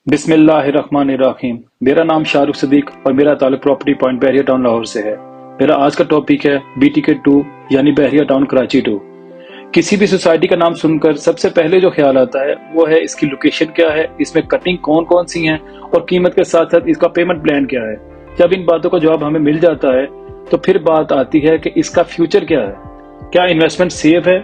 बिस्मिल्लाहिर्रहमानिर्रहीम। मेरा नाम शाहरुख सदीक और मेरा ताल्लुक प्रॉपर्टी पॉइंट बहरिया टाउन लाहौर से है। मेरा आज का टॉपिक है BTK 2 यानी बहरिया टाउन कराची 2। किसी भी सोसाइटी का नाम सुनकर सबसे पहले जो ख्याल आता है वो है इसकी लोकेशन क्या है, इसमें कटिंग कौन कौन सी हैं और कीमत के साथ साथ इसका पेमेंट प्लान क्या है। जब इन बातों का जवाब हमें मिल जाता है तो फिर बात आती है कि इसका फ्यूचर क्या है, क्या इन्वेस्टमेंट सेफ है,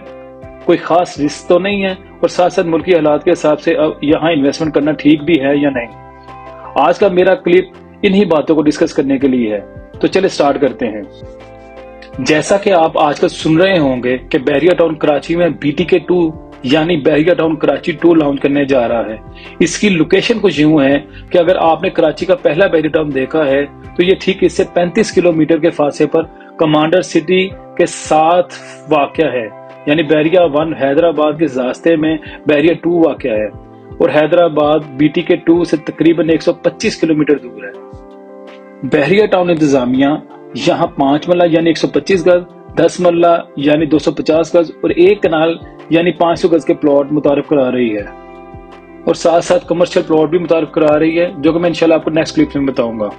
कोई खास रिस्क तो नहीं है, और साथ साथ मुल्की हालात के हिसाब से अब यहाँ इन्वेस्टमेंट करना ठीक भी है या नहीं। आज का मेरा क्लिप इन्हीं बातों को डिस्कस करने के लिए है, तो चले स्टार्ट करते हैं। जैसा कि आप आजकल सुन रहे होंगे कि बहरिया टाउन कराची में BTK 2 यानी बहरिया टाउन कराची 2 लॉन्च करने जा रहा है। इसकी लोकेशन कुछ यूं है कि अगर आपने कराची का पहला बहरिया टाउन देखा है तो ये ठीक इससे 35 किलोमीटर के फासले पर कमांडर सिटी के साथ वाक़या है, यानी बहरिया 1 हैदराबाद के रास्ते में बहरिया 2 वाक़या है और हैदराबाद BTK 2 से तकरीबन 125 किलोमीटर दूर है। बहरिया टाउन इंतजामिया यहाँ 5 मरला यानी 125 गज, 10 मरला यानी 250 गज और 1 कनाल यानी 500 गज के प्लॉट मुतारिफ करा रही है और साथ साथ कमर्शियल प्लॉट भी मुतारिफ करा रही है, जो कि मैं इंशाल्लाह आपको नेक्स्ट क्लिप में बताऊंगा।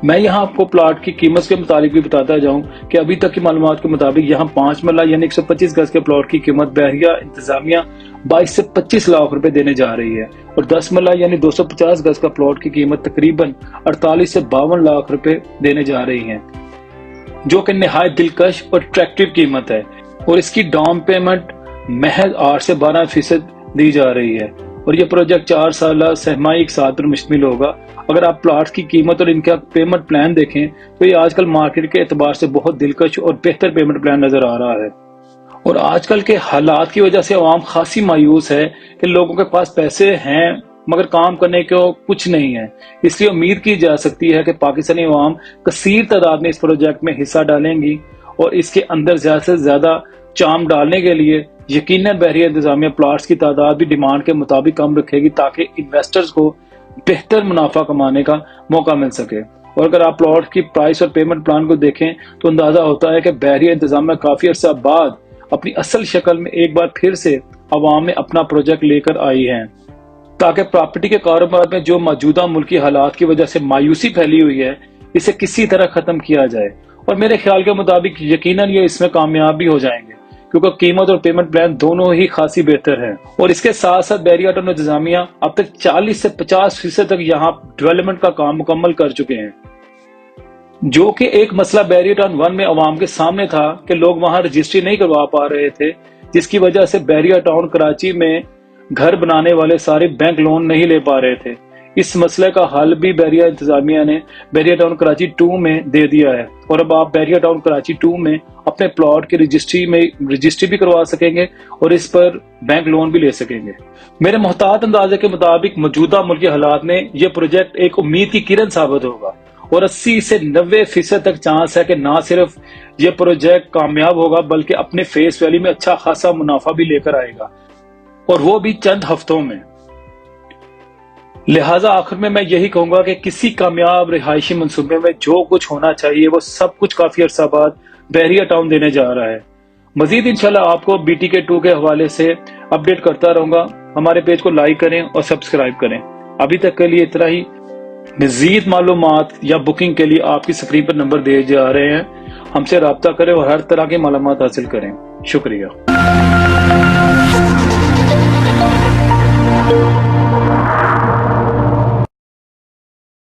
मैं यहाँ आपको प्लॉट की कीमत के मुताबिक भी बताता जाऊं कि अभी तक की मालूमात के मुताबिक यहाँ 5 मरला यानी 125 गज के प्लॉट की कीमत बहरिया इंतजामिया 22 से 25 लाख रुपए देने जा रही है और 10 मरला यानी 250 गज का प्लॉट की कीमत तकरीबन 48 से 52 लाख रुपए देने जा रही है, जो कि निहायत दिलकश और अट्रैक्टिव कीमत है। और इसकी डाउन पेमेंट महज 8 से 12% दी जा रही है और ये प्रोजेक्ट 4 साल सहमाई एक साथ पर मुश्तमिल होगा। अगर आप प्लॉट की कीमत और इनका पेमेंट प्लान देखें तो ये आजकल मार्केट के एतबार से बहुत दिलकश और बेहतर पेमेंट प्लान नजर आ रहा है। और आजकल के हालात की वजह से आवाम खासी मायूस है कि लोगों के पास पैसे हैं मगर काम करने को कुछ नहीं है। इसलिए उम्मीद की जा सकती है कि पाकिस्तानी आवाम कसीर तादाद में इस प्रोजेक्ट में हिस्सा डालेंगी और इसके अंदर ज्यादा से ज्यादा चाम डालने के लिए यकीनन बहरिया इंतजामिया प्लॉट्स की तादाद भी डिमांड के मुताबिक कम रखेगी ताकि इन्वेस्टर्स को बेहतर मुनाफा कमाने का मौका मिल सके। और अगर आप प्लॉट की प्राइस और पेमेंट प्लान को देखें तो अंदाजा होता है कि बहरिया इंतजामिया काफी अरसा बाद अपनी असल शक्ल में एक बार फिर से अवाम में अपना प्रोजेक्ट लेकर आई है, ताकि प्रॉपर्टी के कारोबार में जो मौजूदा मुल्की हालात की वजह से मायूसी फैली हुई है इसे किसी तरह खत्म किया जाए। और मेरे ख्याल के मुताबिक यकीनन ये इसमें कामयाब भी हो जाएंगे, क्योंकि कीमत और पेमेंट प्लान दोनों ही खासी बेहतर है। और इसके साथ साथ बहरिया टाउन इंतजामिया अब तक 40 से 50% तक यहाँ डेवलपमेंट का काम मुकम्मल कर चुके हैं, जो कि एक मसला बहरिया टाउन 1 में अवाम के सामने था कि लोग वहां रजिस्ट्री नहीं करवा पा रहे थे, जिसकी वजह से बहरिया टाउन कराची में घर बनाने वाले सारे बैंक लोन नहीं ले पा रहे थे। इस मसले का हल भी बहरिया इंतजामिया ने बहरिया टाउन कराची 2 में दे दिया है और अब आप बहरिया टाउन कराची 2 में अपने प्लॉट की रजिस्ट्री भी करवा सकेंगे और इस पर बैंक लोन भी ले सकेंगे। मेरे मोहतात अंदाजे के मुताबिक मौजूदा मुल्की हालात में यह प्रोजेक्ट एक उम्मीद की किरण साबित होगा और 80 से 90% तक चांस है कि ना सिर्फ ये प्रोजेक्ट कामयाब होगा बल्कि अपने फेस वैल्यू में अच्छा खासा मुनाफा भी लेकर आएगा, और वो भी चंद हफ्तों में। लिहाजा आखिर में मैं यही कहूंगा कि किसी कामयाब रिहायशी मंसूबे में जो कुछ होना चाहिए वो सब कुछ काफी अरसा बाद बहरिया टाउन देने जा रहा है। मजीद इंशाल्लाह आपको BTK 2 के हवाले से अपडेट करता रहूंगा। हमारे पेज को लाइक करें और सब्सक्राइब करें। अभी तक के लिए इतना ही। मजीद मालूमात या बुकिंग के लिए आपकी स्क्रीन पर नंबर दिए जा रहे हैं, हमसे रब्ता करें और हर तरह की मालूमात हासिल करें। शुक्रिया।